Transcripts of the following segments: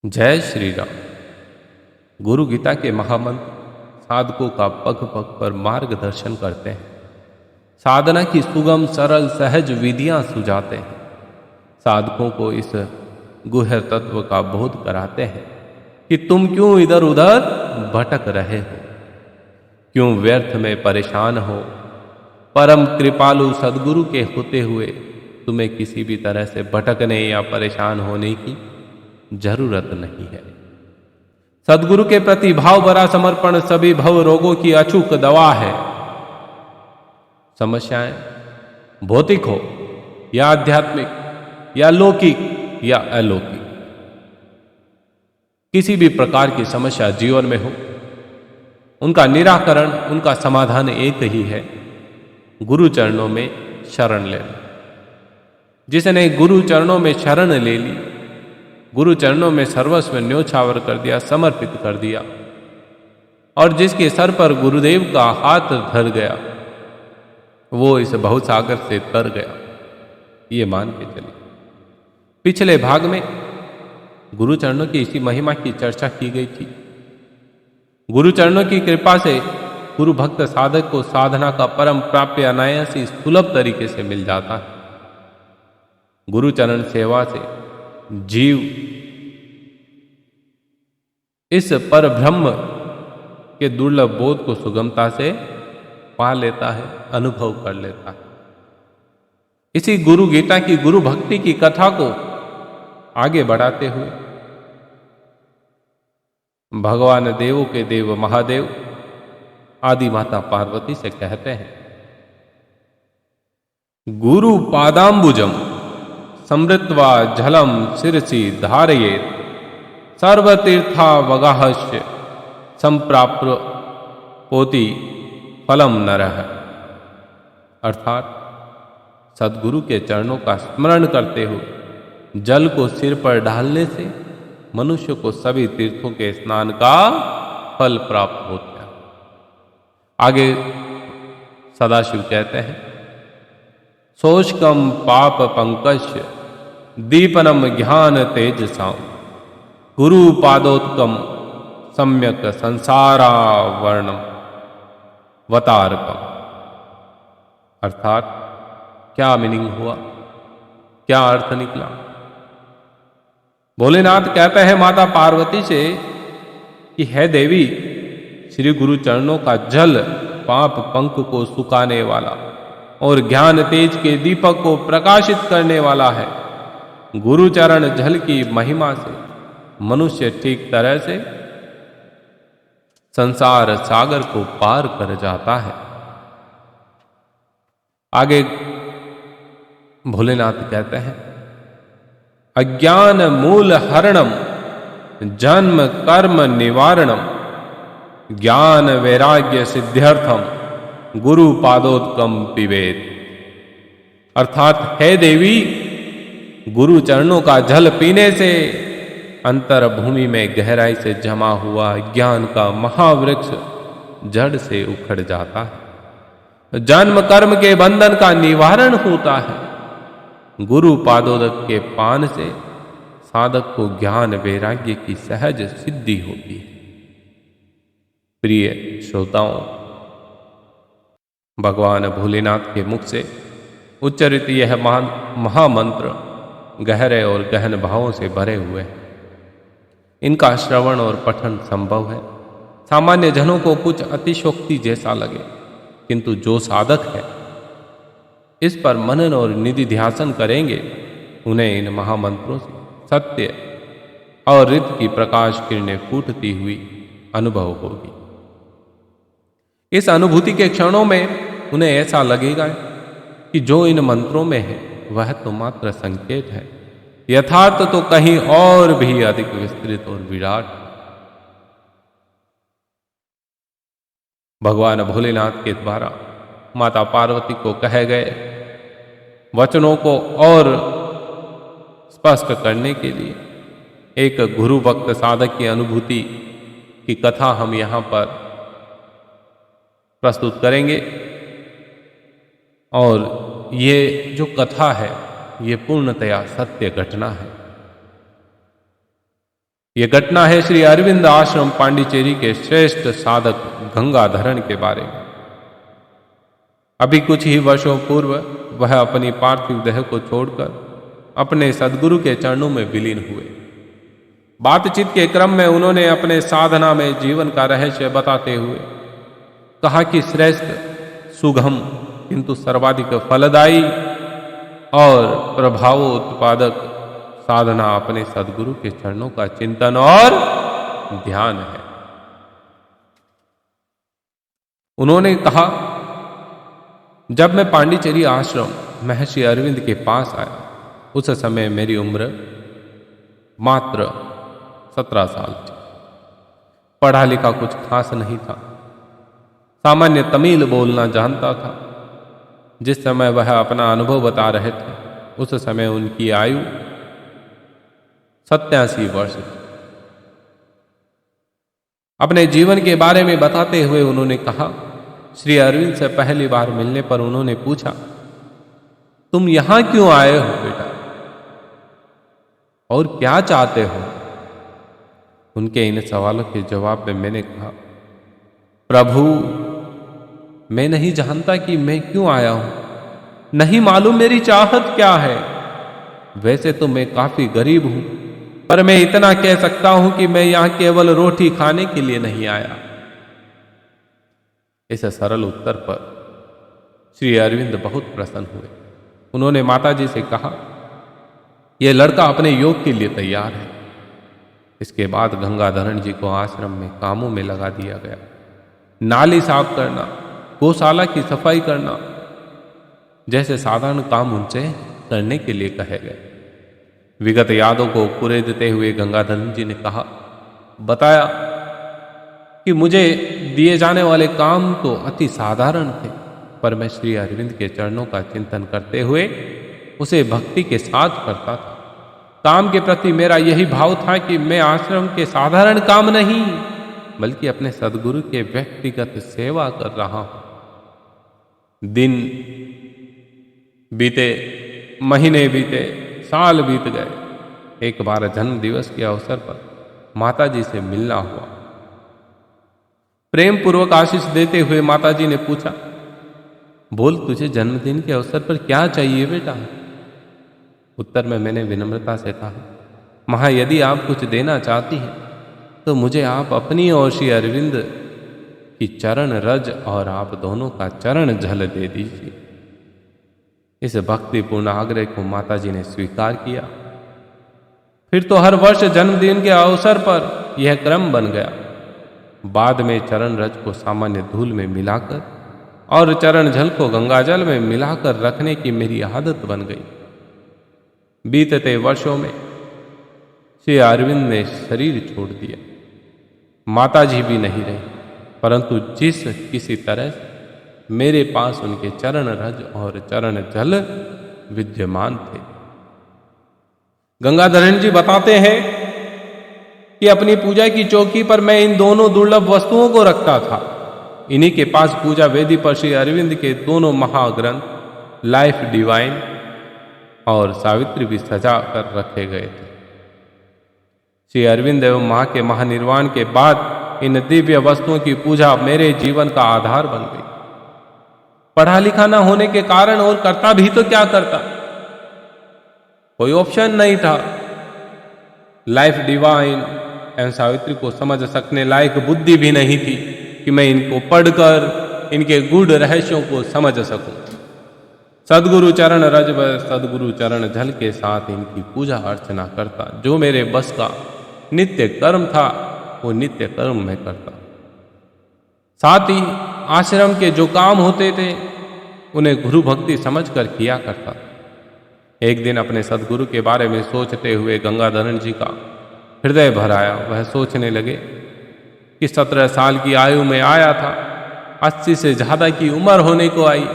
जय श्री राम। गुरु गीता के महामंत्र साधकों का पग पग पर मार्गदर्शन करते हैं। साधना की सुगम सरल सहज विधियां सुझाते हैं। साधकों को इस गुह्य तत्व का बोध कराते हैं कि तुम क्यों इधर उधर भटक रहे हो, क्यों व्यर्थ में परेशान हो। परम कृपालु सदगुरु के होते हुए तुम्हें किसी भी तरह से भटकने या परेशान होने की जरूरत नहीं है। सदगुरु के प्रति भाव भरा समर्पण सभी भव रोगों की अचूक दवा है। समस्याएं भौतिक हो या आध्यात्मिक या लौकिक या अलौकिक, किसी भी प्रकार की समस्या जीवन में हो, उनका निराकरण, उनका समाधान एक ही है, गुरु चरणों में शरण लेना। जिसने गुरु चरणों में शरण ले ली, गुरु चरणों में सर्वस्व न्योछावर कर दिया, समर्पित कर दिया, और जिसके सर पर गुरुदेव का हाथ धर गया, वो इस भवसागर से तर गया, ये मान के चलिए। पिछले भाग में गुरु चरणों की इसी महिमा की चर्चा की गई थी। गुरु चरणों की कृपा से गुरु भक्त साधक को साधना का परम प्राप्य अनायासी सुलभ तरीके से मिल जाता है। गुरु चरण सेवा से जीव इस पर ब्रह्म के दुर्लभ बोध को सुगमता से पा लेता है, अनुभव कर लेता है। इसी गुरु गीता की गुरु भक्ति की कथा को आगे बढ़ाते हुए भगवान देवों के देव महादेव आदि माता पार्वती से कहते हैं, गुरु पादाम्बुजम समृत्वा झलम शिरसि धारयेत् सर्वतीर्थावगाहस्य संप्राप्त पोति फलम नरः। अर्थात सदगुरु के चरणों का स्मरण करते हुए जल को सिर पर डालने से मनुष्य को सभी तीर्थों के स्नान का फल प्राप्त होता है। आगे सदाशिव कहते हैं, शोष्कम पाप पंकस्य दीपनम ज्ञान तेजसाम गुरु पादोत्कम सम्यक संसारावर्णम वतारकम। अर्थात क्या मीनिंग हुआ, क्या अर्थ निकला? भोलेनाथ कहते हैं माता पार्वती से कि है देवी, श्री गुरु चरणों का जल पाप पंख को सुखाने वाला और ज्ञान तेज के दीपक को प्रकाशित करने वाला है। गुरु चरण जल की महिमा से मनुष्य ठीक तरह से संसार सागर को पार कर जाता है। आगे भोलेनाथ कहते हैं, अज्ञान मूल हरणम जन्म कर्म निवारणम ज्ञान वैराग्य सिद्ध्यर्थम गुरु पादोत्कम पिबेत। अर्थात है देवी, गुरु चरणों का जल पीने से अंतर भूमि में गहराई से जमा हुआ ज्ञान का महावृक्ष जड़ से उखड़ जाता है। जन्म कर्म के बंधन का निवारण होता है। गुरु पादोदक के पान से साधक को ज्ञान वैराग्य की सहज सिद्धि होती है। प्रिय श्रोताओं, भगवान भोलेनाथ के मुख से उच्चरित यह महामंत्र गहरे और गहन भावों से भरे हुए हैं। इनका श्रवण और पठन संभव है। सामान्य जनों को कुछ अतिशोक्ति जैसा लगे, किंतु जो साधक है इस पर मनन और निधि ध्यासन करेंगे, उन्हें इन महामंत्रों से सत्य और रित की प्रकाश किरणें फूटती हुई अनुभव होगी। इस अनुभूति के क्षणों में उन्हें ऐसा लगेगा कि जो इन मंत्रों में है वह तो मात्र संकेत है, यथार्थ तो कहीं और भी अधिक विस्तृत और विराट। भगवान भोलेनाथ के द्वारा माता पार्वती को कहे गए वचनों को और स्पष्ट करने के लिए एक गुरु भक्त साधक की अनुभूति की कथा हम यहां पर प्रस्तुत करेंगे। और ये जो कथा है ये पूर्णतया सत्य घटना है। ये घटना है श्री अरविंद आश्रम पांडिचेरी के श्रेष्ठ साधक गंगाधरण के बारे में। अभी कुछ ही वर्षों पूर्व वह अपनी पार्थिव देह को छोड़कर अपने सद्गुरु के चरणों में विलीन हुए। बातचीत के क्रम में उन्होंने अपने साधना में जीवन का रहस्य बताते हुए कहा कि श्रेष्ठ, सुगम किंतु सर्वाधिक फलदायी और प्रभावोत्पादक साधना अपने सद्गुरु के चरणों का चिंतन और ध्यान है। उन्होंने कहा, जब मैं पांडिचेरी आश्रम महर्षि अरविंद के पास आया, उस समय मेरी उम्र मात्र 17 साल थी। पढ़ा लिखा कुछ खास नहीं था। सामान्य तमिल बोलना जानता था। जिस समय वह अपना अनुभव बता रहे थे, उस समय उनकी आयु 87 वर्ष थी। अपने जीवन के बारे में बताते हुए उन्होंने कहा, श्री अरविंद से पहली बार मिलने पर उन्होंने पूछा, तुम यहां क्यों आए हो बेटा, और क्या चाहते हो? उनके इन सवालों के जवाब में मैंने कहा, प्रभु, मैं नहीं जानता कि मैं क्यों आया हूं, नहीं मालूम मेरी चाहत क्या है। वैसे तो मैं काफी गरीब हूं, पर मैं इतना कह सकता हूं कि मैं यहां केवल रोटी खाने के लिए नहीं आया। इस सरल उत्तर पर श्री अरविंद बहुत प्रसन्न हुए। उन्होंने माताजी से कहा, यह लड़का अपने योग के लिए तैयार है। इसके बाद गंगाधरण जी को आश्रम में कामों में लगा दिया गया। नाली साफ करना, गौशाला की सफाई करना जैसे साधारण काम उनसे करने के लिए कहे गए। विगत यादों को कुरेदते हुए गंगाधरण जी ने कहा, बताया कि मुझे दिए जाने वाले काम तो अति साधारण थे, पर मैं श्री अरविंद के चरणों का चिंतन करते हुए उसे भक्ति के साथ करता था। काम के प्रति मेरा यही भाव था कि मैं आश्रम के साधारण काम नहीं, बल्कि अपने सद्गुरु के व्यक्तिगत सेवा कर रहा हूं। दिन बीते, महीने बीते, साल बीत गए। एक बार जन्म दिवस के अवसर पर माताजी से मिलना हुआ। प्रेम पूर्वक आशीष देते हुए माताजी ने पूछा, बोल, तुझे जन्मदिन के अवसर पर क्या चाहिए बेटा? उत्तर में मैंने विनम्रता से कहा, मां, यदि आप कुछ देना चाहती हैं तो मुझे आप अपनी और श्री अरविंद की चरण रज और आप दोनों का चरण झल दे दीजिए। इस भक्तिपूर्ण आग्रह को माताजी ने स्वीकार किया। फिर तो हर वर्ष जन्मदिन के अवसर पर यह क्रम बन गया। बाद में चरण रज को सामान्य धूल में मिलाकर और चरण जल को गंगाजल में मिलाकर रखने की मेरी आदत बन गई। बीतते वर्षों में श्री अरविंद ने शरीर छोड़ दिया। माताजी भी नहीं रही, परंतु जिस किसी तरह से मेरे पास उनके चरण रज और चरण जल विद्यमान थे। गंगाधरण जी बताते हैं कि अपनी पूजा की चौकी पर मैं इन दोनों दुर्लभ वस्तुओं को रखता था। इन्हीं के पास पूजा वेदी पर श्री अरविंद के दोनों महाग्रंथ लाइफ डिवाइन और सावित्री भी सजा कर रखे गए थे। श्री अरविंद एवं मां के महानिर्वाण के बाद इन दिव्य वस्तुओं की पूजा मेरे जीवन का आधार बन गई। पढ़ा लिखा न होने के कारण और करता भी तो क्या करता, कोई ऑप्शन नहीं था। लाइफ डिवाइन एवं सावित्री को समझ सकने लायक बुद्धि भी नहीं थी कि मैं इनको पढ़कर इनके गूढ़ रहस्यों को समझ सकूं। सदगुरु चरण रज व सदगुरु चरण जल के साथ इनकी पूजा अर्चना करता। जो मेरे बस का नित्य कर्म था वो नित्य कर्म में करता। साथ ही आश्रम के जो काम होते थे उन्हें गुरु भक्ति समझकर किया करता। एक दिन अपने सदगुरु के बारे में सोचते हुए गंगाधरण जी का हृदय भर आया। वह सोचने लगे कि 17 साल की आयु में आया था, 80 से ज्यादा की उम्र होने को आई,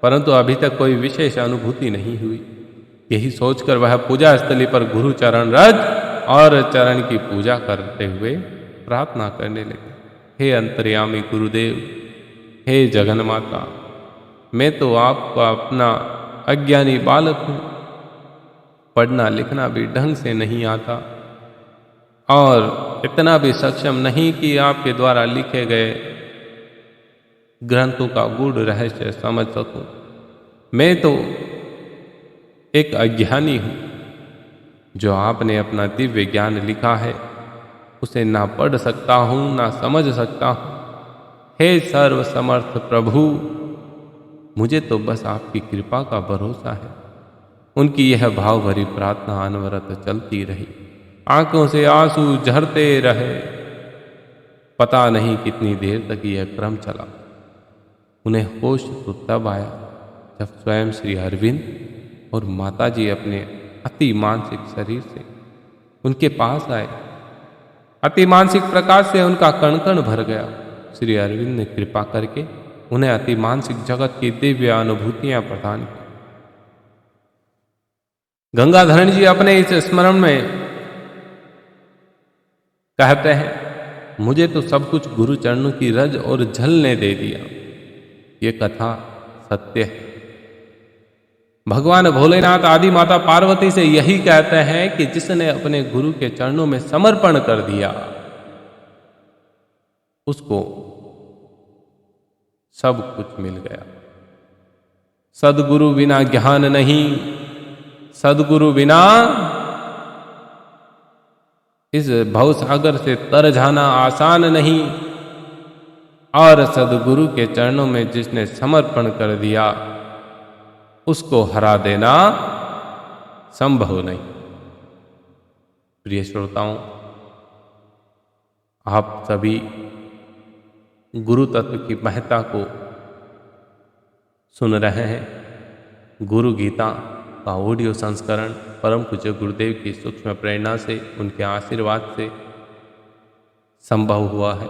परंतु अभी तक कोई विशेष अनुभूति नहीं हुई। यही सोचकर वह पूजा स्थली पर गुरु चरण रज और चरण की पूजा करते हुए प्रार्थना करने लगे। हे अंतर्यामी गुरुदेव, हे जगन्माता, मैं तो आपका अपना अज्ञानी बालक हूँ। पढ़ना लिखना भी ढंग से नहीं आता। और इतना भी सक्षम नहीं कि आपके द्वारा लिखे गए ग्रंथों का गूढ़ रहस्य समझ सकूं। मैं तो एक अज्ञानी हूं। जो आपने अपना दिव्य ज्ञान लिखा है उसे ना पढ़ सकता हूं ना समझ सकता हूं। हे सर्व समर्थ प्रभु, मुझे तो बस आपकी कृपा का भरोसा है। उनकी यह भाव भरी प्रार्थना अनवरत चलती रही। आंखों से आंसू झरते रहे। पता नहीं कितनी देर तक यह क्रम चला। उन्हें होश तो तब आया जब स्वयं श्री अरविंद और माताजी अपने अति मानसिक शरीर से उनके पास आए। अति मानसिक प्रकाश से उनका कण कण भर गया। श्री अरविंद ने कृपा करके उन्हें अति मानसिक जगत की दिव्य अनुभूतियां प्रदान की। गंगाधरण जी अपने इस स्मरण में कहते हैं, मुझे तो सब कुछ गुरु चरणों की रज और झल ने दे दिया। ये कथा सत्य है। भगवान भोलेनाथ आदि माता पार्वती से यही कहते हैं कि जिसने अपने गुरु के चरणों में समर्पण कर दिया उसको सब कुछ मिल गया। सदगुरु बिना ज्ञान नहीं, सदगुरु बिना इस भवसागर से तर जाना आसान नहीं, और सदगुरु के चरणों में जिसने समर्पण कर दिया उसको हरा देना संभव नहीं। प्रिय श्रोताओं, आप सभी गुरु तत्व की महत्ता को सुन रहे हैं। गुरु गीता का ऑडियो संस्करण परम पूज्य गुरुदेव की सूक्ष्म प्रेरणा से, उनके आशीर्वाद से संभव हुआ है।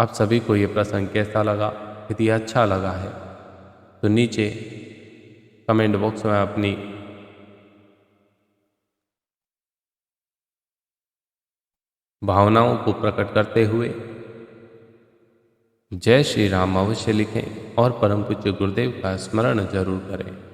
आप सभी को ये प्रसंग कैसा लगा? यदि अच्छा लगा है तो नीचे कमेंट बॉक्स में अपनी भावनाओं को प्रकट करते हुए जय श्री राम अवश्य लिखें और परम पूज्य गुरुदेव का स्मरण जरूर करें।